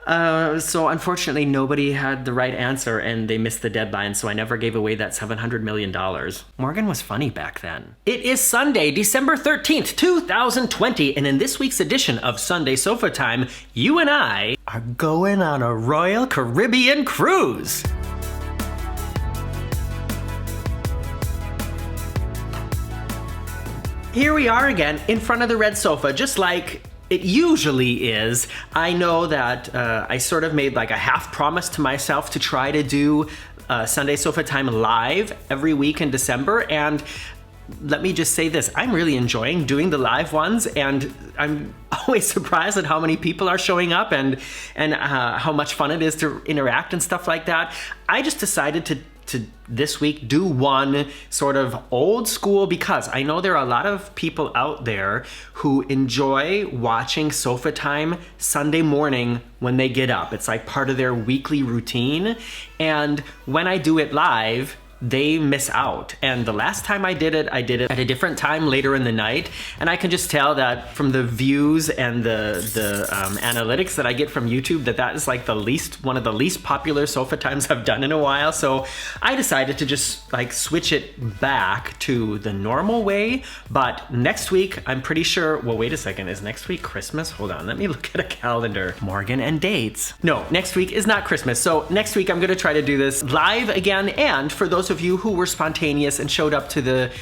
So unfortunately, nobody had the right answer and they missed the deadline, so I never gave away that $700 million. Morgan was funny back then. It is Sunday, December 13th, 2020, and in this week's edition of Sunday Sofa Time, you and I are going on a Royal Caribbean cruise. Here we are again in front of the red sofa, just like it usually is. I know that I sort of made like a half promise to myself to try to do Sunday Sofa Time live every week in December, and let me just say this, I'm really enjoying doing the live ones, and I'm always surprised at how many people are showing up and how much fun it is to interact and stuff like that. I just decided to this week do one sort of old school, because I know there are a lot of people out there who enjoy watching Sofa Time Sunday morning when they get up. It's like part of their weekly routine, and when I do it live, they miss out. And the last time I did it at a different time later in the night, and I can just tell that from the views and the analytics that I get from YouTube that is like one of the least popular Sofa Times I've done in a while. So I decided to just like switch it back to the normal way. But next week, I'm pretty sure, well, wait a second, is next week Christmas? Hold on, let me look at a calendar. Morgan and dates. No, next week is not Christmas. So next week I'm gonna try to do this live again, and for those of you who were spontaneous and showed up to the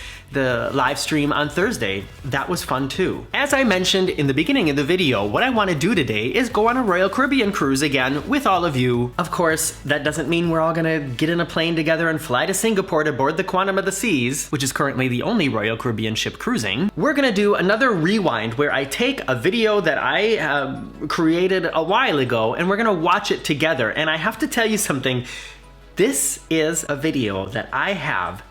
live stream on Thursday, that was fun too. As I mentioned in the beginning of the video, what I want to do today is go on a Royal Caribbean cruise again with all of you. Of course, that doesn't mean we're all gonna get in a plane together and fly to Singapore to board the Quantum of the Seas, which is currently the only Royal Caribbean ship cruising. We're gonna do another rewind where I take a video that I created a while ago and we're gonna watch it together. And I have to tell you something. This is a video that I have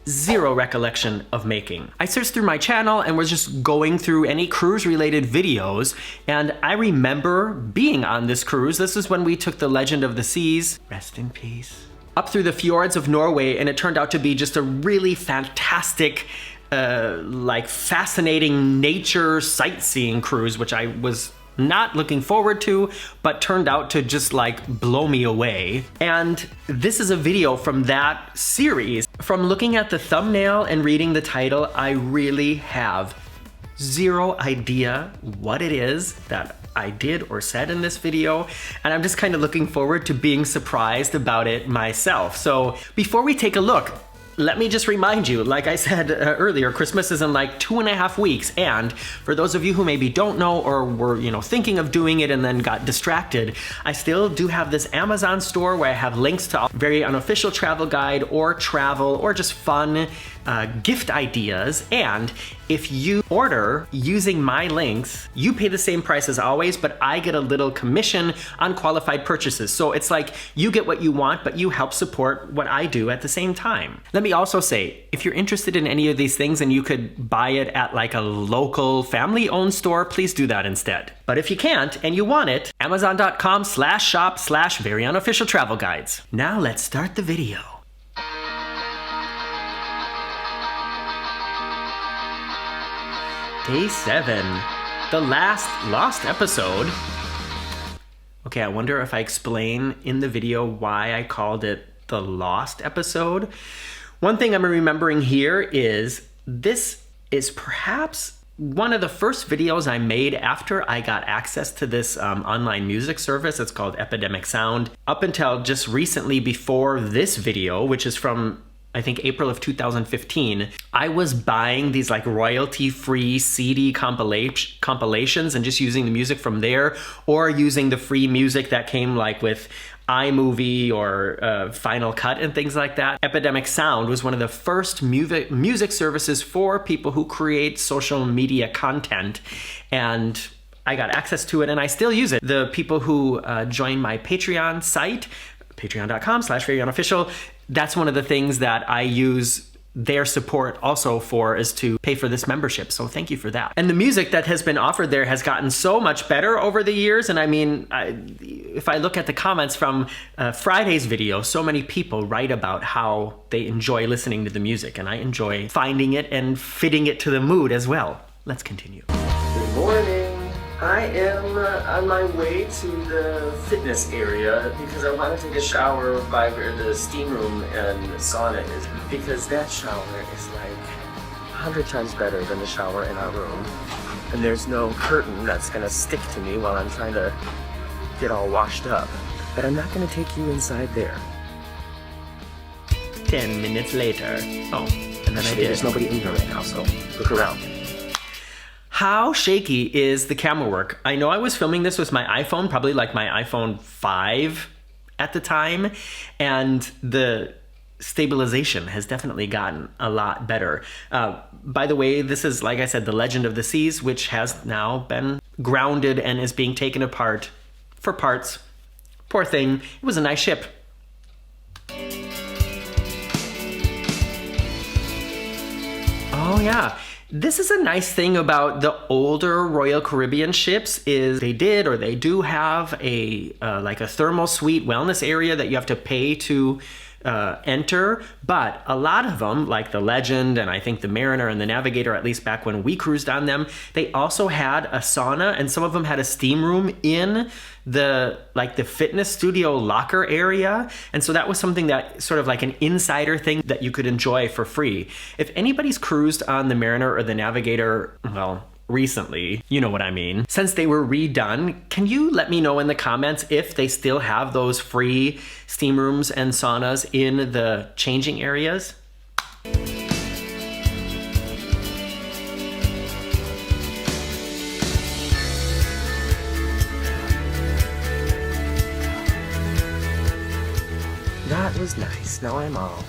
zero recollection of making. I searched through my channel and was just going through any cruise related videos, and I remember being on this cruise. This is when we took the Legend of the Seas, rest in peace, up through the fjords of Norway, and it turned out to be just a really fantastic, like fascinating nature sightseeing cruise, which I was not looking forward to, but turned out to just like blow me away. And this is a video from that series. From looking at the thumbnail and reading the title, I really have zero idea what it is that I did or said in this video, and I'm just kind of looking forward to being surprised about it myself. So before we take a look, let me just remind you, like I said earlier, Christmas is in like 2.5 weeks, and for those of you who maybe don't know or were, thinking of doing it and then got distracted, I still do have this Amazon store where I have links to very unofficial travel guide or travel or just fun gift ideas. And if you order using my links, you pay the same price as always, but I get a little commission on qualified purchases. So it's like you get what you want, but you help support what I do at the same time. Let me also say, if you're interested in any of these things and you could buy it at like a local family-owned store, please do that instead. But if you can't and you want it, Amazon.com/shop/veryunofficialtravelguides. Now let's start the video. Day 7, the last lost episode. Okay, I wonder if I explain in the video why I called it the lost episode. One thing I'm remembering here is this is perhaps one of the first videos I made after I got access to this online music service. It's called Epidemic Sound. Up until just recently before this video, which is from I think April of 2015, I was buying these like royalty-free CD compilations and just using the music from there, or using the free music that came like with iMovie or Final Cut and things like that. Epidemic Sound was one of the first music services for people who create social media content, and I got access to it and I still use it. The people who join my Patreon site, patreon.com/veryunofficial, that's one of the things that I use their support also for, is to pay for this membership. So thank you for that. And the music that has been offered there has gotten so much better over the years. And I mean, if I look at the comments from Friday's video, so many people write about how they enjoy listening to the music, and I enjoy finding it and fitting it to the mood as well. Let's continue. Good morning. I am on my way to the fitness area because I want to take a shower by where the steam room and sauna is, because that shower is like 100 times better than the shower in our room. And there's no curtain that's gonna stick to me while I'm trying to get all washed up. But I'm not gonna take you inside there. 10 minutes later. Oh, and then I did. There's nobody in here right now, so look around. How shaky is the camera work? I know I was filming this with my iPhone, probably like my iPhone 5 at the time, and the stabilization has definitely gotten a lot better. By the way, this is, like I said, the Legend of the Seas, which has now been grounded and is being taken apart for parts. Poor thing. It was a nice ship. Oh yeah. This is a nice thing about the older Royal Caribbean ships is they do have a like a thermal suite wellness area that you have to pay to enter, but a lot of them, like the Legend and I think the Mariner and the Navigator, at least back when we cruised on them, they also had a sauna, and some of them had a steam room in the fitness studio locker area. And so that was something that sort of like an insider thing that you could enjoy for free. If anybody's cruised on the Mariner or the Navigator, well, recently, you know what I mean, since they were redone, can you let me know in the comments if they still have those free steam rooms and saunas in the changing areas? That was nice. Now I'm all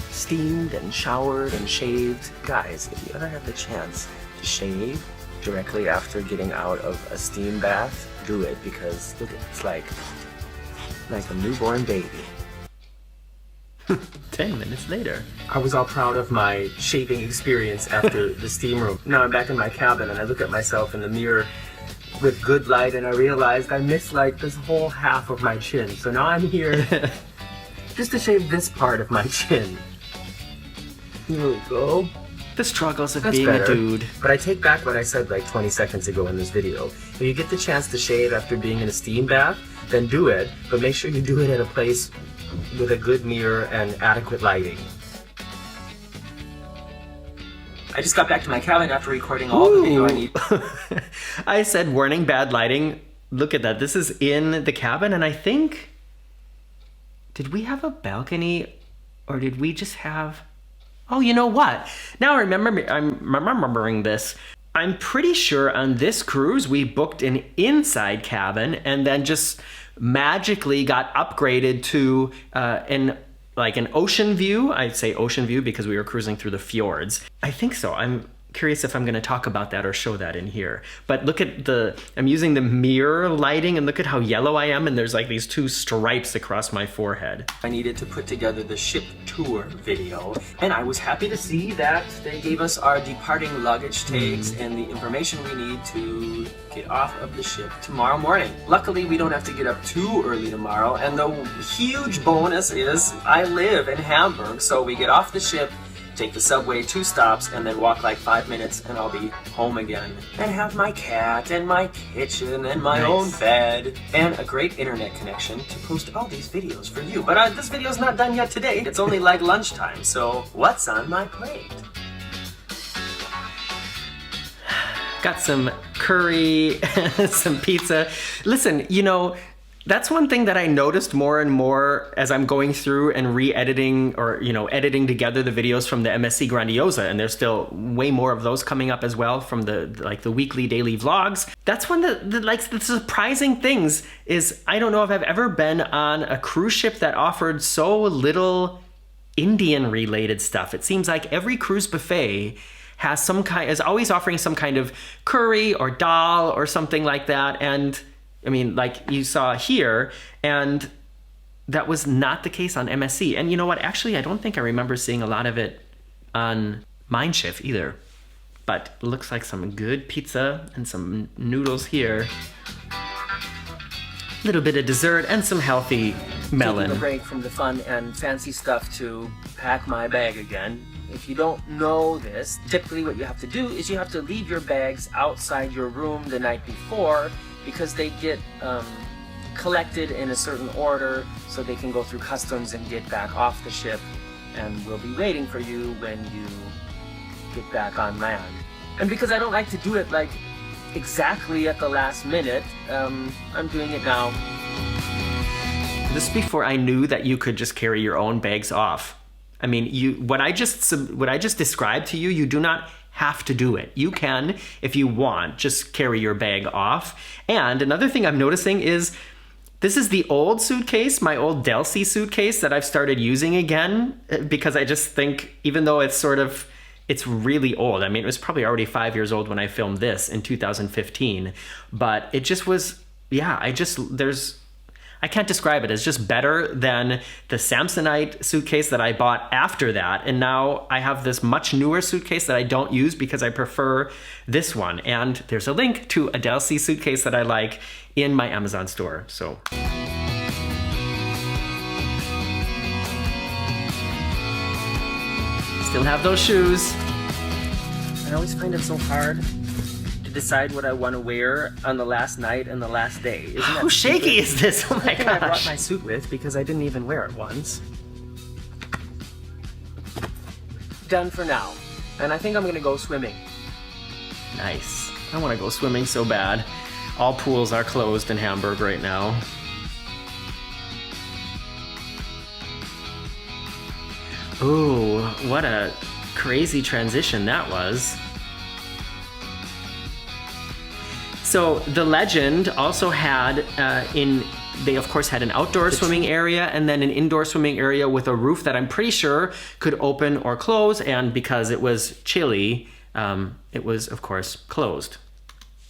steamed and showered and shaved. Guys, if you ever have the chance to shave directly after getting out of a steam bath, do it, because look, it's like a newborn baby. 10 minutes later. I was all proud of my shaving experience after the steam room. Now I'm back in my cabin and I look at myself in the mirror with good light and I realized I missed like this whole half of my chin. So now I'm here just to shave this part of my chin. Here we go. The struggles of being a dude. But I take back what I said like 20 seconds ago in this video. If you get the chance to shave after being in a steam bath, then do it, but make sure you do it at a place with a good mirror and adequate lighting. I just got back to my cabin after recording all the video I need. I said warning, bad lighting. Look at that. This is in the cabin, and I think... Did we have a balcony, or did we just have... Oh, you know what? Now I'm remembering this. I'm pretty sure on this cruise we booked an inside cabin and then just magically got upgraded to an ocean view. I'd say ocean view because we were cruising through the fjords. I think so. I'm curious if I'm going to talk about that or show that in here. But look at I'm using the mirror lighting, and look at how yellow I am, and there's like these two stripes across my forehead. I needed to put together the ship tour video, and I was happy to see that they gave us our departing luggage tags and the information we need to get off of the ship tomorrow morning. Luckily, we don't have to get up too early tomorrow, and the huge bonus is I live in Hamburg, so we get off the ship, take the subway 2 stops, and then walk like 5 minutes and I'll be home again. And have my cat and my kitchen and my own bed and a great internet connection to post all these videos for you. But this video's not done yet today. It's only like lunchtime, so what's on my plate? Got some curry, some pizza. Listen, you know, that's one thing that I noticed more and more as I'm going through and re-editing or, you know, editing together the videos from the MSC Grandiosa, and there's still way more of those coming up as well from the weekly daily vlogs. That's one of the surprising things is I don't know if I've ever been on a cruise ship that offered so little Indian related stuff. It seems like every cruise buffet is always offering some kind of curry or dal or something like that, and I mean, like you saw here, and that was not the case on MSC. And you know what? Actually, I don't think I remember seeing a lot of it on Mein Schiff either. But looks like some good pizza and some noodles here. A little bit of dessert and some healthy melon. Taking a break from the fun and fancy stuff to pack my bag again. if you don't know this, typically what you have to do is you have to leave your bags outside your room the night before, because they get collected in a certain order so they can go through customs and get back off the ship, and we'll be waiting for you when you get back on land. And because I don't like to do it like exactly at the last minute, I'm doing it now. This is before I knew that you could just carry your own bags off. I mean, what I just described to you, you do not have to do it. You can, if you want, just carry your bag off. And another thing I'm noticing is this is the old suitcase, my old Delcy suitcase that I've started using again, because I just think, even though it's really old. I mean, it was probably already 5 years old when I filmed this in 2015, but it just was, yeah, I can't describe it. It's just better than the Samsonite suitcase that I bought after that. And now I have this much newer suitcase that I don't use because I prefer this one. And there's a link to a Delcy suitcase that I like in my Amazon store. So. Still have those shoes. I always find it so hard to decide what I want to wear on the last night and the last day. Isn't that How shaky is this? Oh my gosh. I brought my suit with because I didn't even wear it once. Done for now. And I think I'm gonna go swimming. Nice. I want to go swimming so bad. All pools are closed in Hamburg right now. Ooh, what a crazy transition that was. So the Legend also had, they of course had an outdoor swimming area and then an indoor swimming area with a roof that I'm pretty sure could open or close, and because it was chilly, it was of course closed.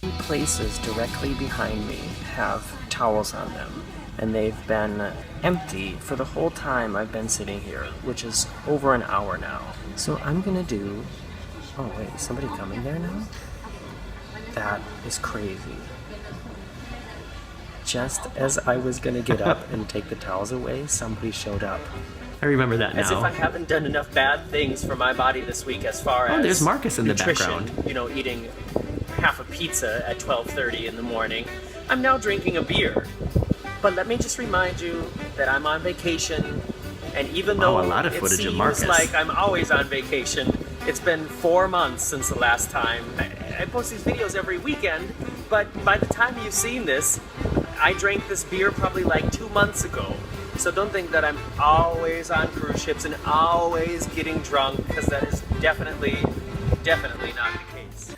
Places directly behind me have towels on them, and they've been empty for the whole time I've been sitting here, which is over an hour now. So I'm gonna do... Oh wait, is somebody coming there now? That is crazy. Just as I was gonna get up and take the towels away, somebody showed up. I remember that now. As if I haven't done enough bad things for my body this week as far as... Oh, there's Marcus in the nutrition, background. You know, eating half a pizza at 12:30 in the morning. I'm now drinking a beer. But let me just remind you that I'm on vacation, and even though a lot of footage of Marcus. It seems like I'm always on vacation, it's been 4 months since the last time. I post these videos every weekend, but by the time you've seen this, I drank this beer probably like 2 months ago. So don't think that I'm always on cruise ships and always getting drunk, because that is definitely not the case.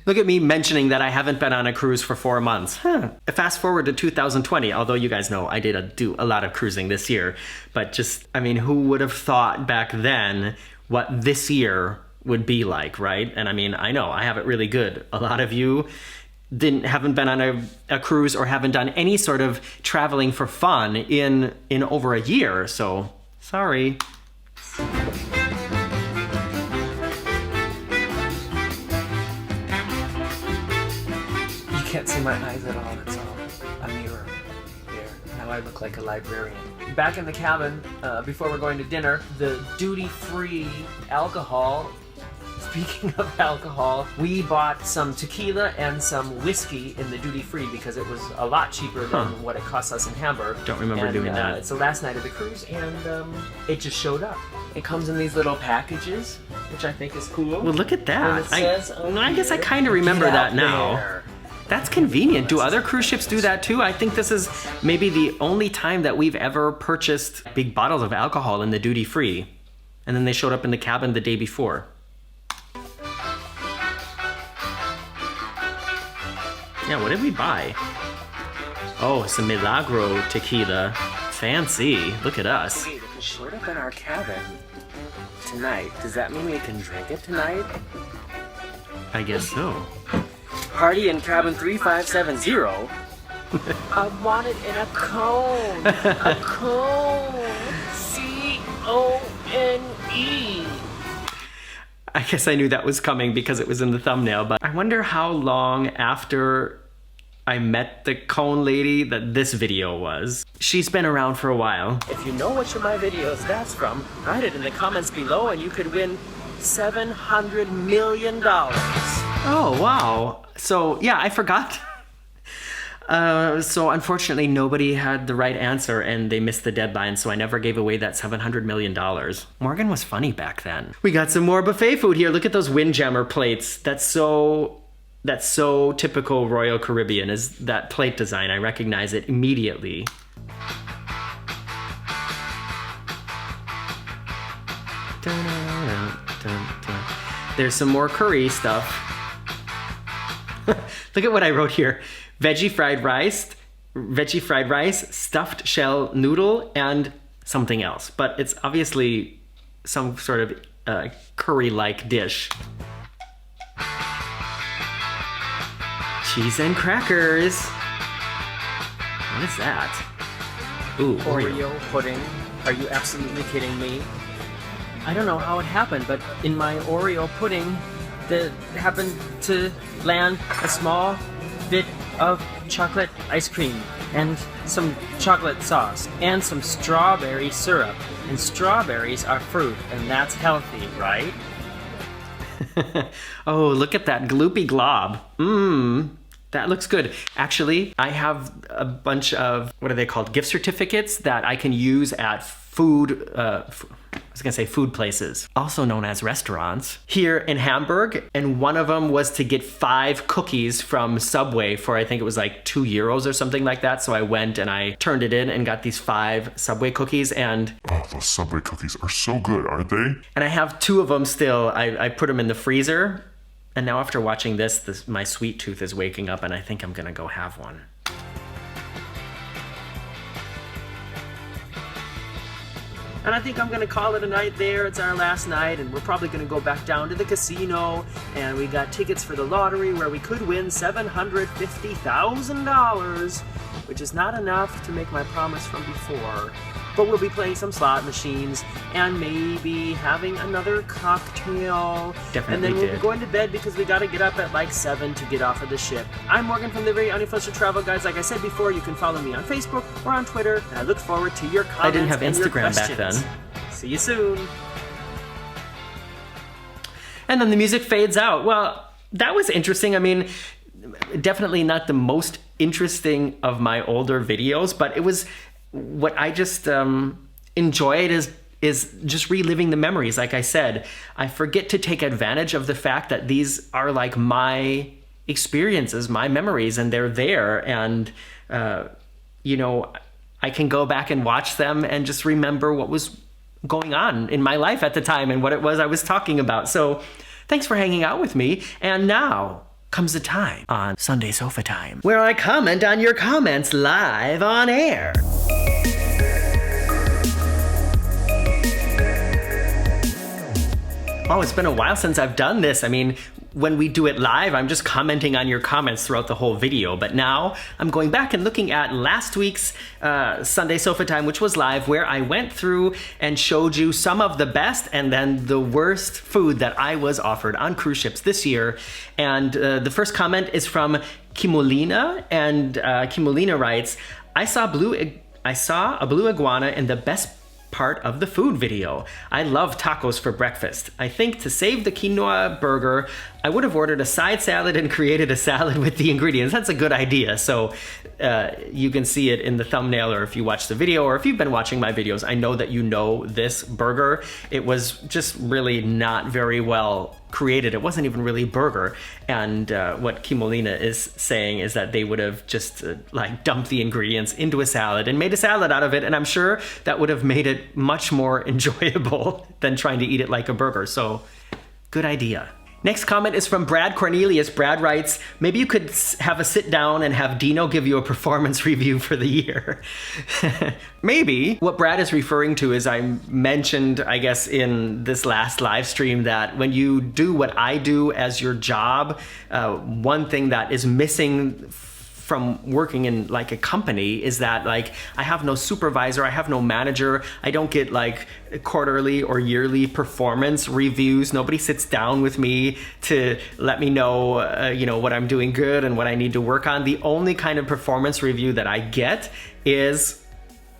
Look at me mentioning that I haven't been on a cruise for 4 months. Fast forward to 2020, although you guys know I did do a lot of cruising this year. But just, I mean, who would have thought back then what this year would be like, right? And I mean, I know I have it really good. A lot of you haven't been on a cruise or haven't done any sort of traveling for fun in over a year. So, sorry. You can't see my eyes at all. It's all a mirror here. Now I look like a librarian. Back in the cabin, before we're going to dinner, the duty-free alcohol. Speaking of alcohol, we bought some tequila and some whiskey in the duty-free because it was a lot cheaper than what it cost us in Hamburg. Don't remember doing that. It's the last night of the cruise, and it just showed up. It comes in these little packages, which I think is cool. Well, look at that. I guess I here, kind of remember that now. There. That's convenient. Do other cruise ships do that too? I think this is maybe the only time that we've ever purchased big bottles of alcohol in the duty-free. And then they showed up in the cabin the day before. Yeah, what did we buy? Oh, some Milagro tequila. Fancy. Look at us. Okay, if it showed up in our cabin tonight, does that mean we can drink it tonight? I guess so. Party in cabin 3570. I want it in a cone. A cone. C-O-N-E. I guess I knew that was coming because it was in the thumbnail, but I wonder how long after I met the cone lady that this video was. She's been around for a while. If you know which of my videos that's from, write it in the comments below and you could win $700 million. Oh, wow. So, yeah, I forgot. So unfortunately, nobody had the right answer and they missed the deadline, so I never gave away that $700 million. Morgan was funny back then. We got some more buffet food here. Look at those Windjammer plates. That's so typical Royal Caribbean, is that plate design. I recognize it immediately. There's some more curry stuff. Look at what I wrote here. Veggie fried rice, stuffed shell noodle, and something else. But it's obviously some sort of curry-like dish. Cheese and crackers. What is that? Ooh, Oreo pudding. Are you absolutely kidding me? I don't know how it happened, but in my Oreo pudding, that happened to land a small bit of chocolate ice cream and some chocolate sauce and some strawberry syrup. And strawberries are fruit, and that's healthy, right? Oh, look at that gloopy glob. Mmm. That looks good. Actually, I have a bunch of, what are they called? Gift certificates that I can use at food places, also known as restaurants, here in Hamburg. And one of them was to get 5 cookies from Subway for, I think it was like €2 or something like that. So I went and I turned it in and got these 5 Subway cookies. And oh, those Subway cookies are so good, aren't they? And I have 2 of them still. I put them in the freezer. And now after watching this, my sweet tooth is waking up and I think I'm gonna go have one. And I think I'm gonna call it a night there. It's our last night, and we're probably gonna go back down to the casino. And we got tickets for the lottery where we could win $750,000, which is not enough to make my promise from before. But we'll be playing some slot machines and maybe having another cocktail. Definitely. And then we'll be going to bed because we gotta get up at like 7 to get off of the ship. I'm Morgan from the Very Unofficial Travel Guides. Like I said before, you can follow me on Facebook or on Twitter. And I look forward to your comments. I didn't have and your Instagram back then. See you soon. And then the music fades out. Well, that was interesting. I mean, definitely not the most interesting of my older videos, but it was what I just enjoyed is just reliving the memories. Like I said, I forget to take advantage of the fact that these are like my experiences, my memories, and they're there. And, you know, I can go back and watch them and just remember what was going on in my life at the time and what it was I was talking about. So thanks for hanging out with me. And now comes the time on Sunday Sofa Time, where I comment on your comments live on air. Oh, it's been a while since I've done this. I mean, when we do it live, I'm just commenting on your comments throughout the whole video. But now I'm going back and looking at last week's Sunday Sofa Time, which was live, where I went through and showed you some of the best and then the worst food that I was offered on cruise ships this year. And the first comment is from Kimolina, and Kimolina writes, I saw a blue iguana in the best part of the food video. I love tacos for breakfast. I think to save the quinoa burger, I would have ordered a side salad and created a salad with the ingredients. That's a good idea. So you can see it in the thumbnail, or if you watch the video, or if you've been watching my videos, I know that you know this burger. It was just really not very well created. It wasn't even really a burger. And what Kimolina is saying is that they would have just like dumped the ingredients into a salad and made a salad out of it. And I'm sure that would have made it much more enjoyable than trying to eat it like a burger. So good idea. Next comment is from Brad Cornelius. Brad writes, maybe you could have a sit down and have Dino give you a performance review for the year. Maybe. What Brad is referring to is, I mentioned, I guess, in this last live stream, that when you do what I do as your job, one thing that is missing from working in like a company is that like I have no supervisor, I have no manager, I don't get like quarterly or yearly performance reviews. Nobody sits down with me to let me know, you know, what I'm doing good and what I need to work on. The only kind of performance review that I get is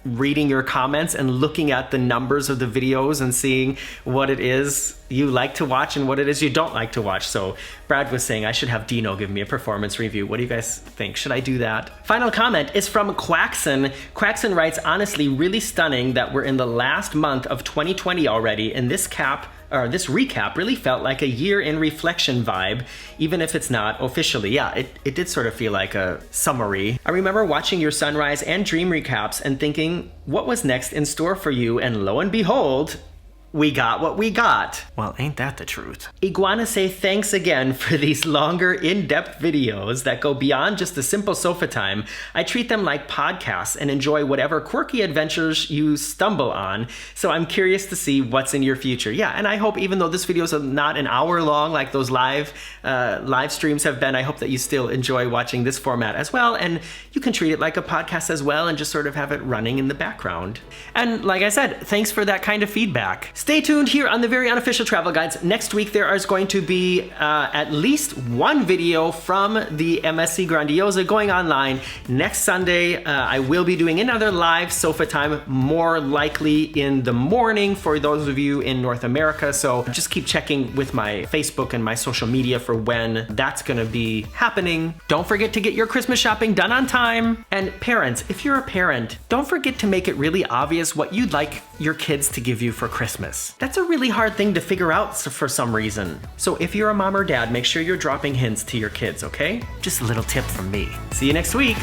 reading your comments and looking at the numbers of the videos and seeing what it is you like to watch and what it is you don't like to watch. So Brad was saying I should have Dino give me a performance review. What do you guys think? Should I do that? Final comment is from Quaxon. Quaxon writes, honestly, really stunning that we're in the last month of 2020 already, and this recap really felt like a year in reflection vibe, even if it's not officially. Yeah, it did sort of feel like a summary. I remember watching your sunrise and dream recaps and thinking, what was next in store for you? And lo and behold, we got what we got. Well, ain't that the truth? Iguana say thanks again for these longer, in-depth videos that go beyond just a simple sofa time. I treat them like podcasts and enjoy whatever quirky adventures you stumble on. So I'm curious to see what's in your future. Yeah, and I hope even though this video is not an hour long like those live streams have been, I hope that you still enjoy watching this format as well. And you can treat it like a podcast as well and just sort of have it running in the background. And like I said, thanks for that kind of feedback. Stay tuned here on the Very Unofficial Travel Guides. Next week there is going to be at least one video from the MSC Grandiosa going online. Next Sunday I will be doing another live sofa time, more likely in the morning for those of you in North America. So just keep checking with my Facebook and my social media for when that's gonna be happening. Don't forget to get your Christmas shopping done on time. And parents, if you're a parent, don't forget to make it really obvious what you'd like your kids to give you for Christmas. That's a really hard thing to figure out for some reason. So if you're a mom or dad, make sure you're dropping hints to your kids, okay? Just a little tip from me. See you next week.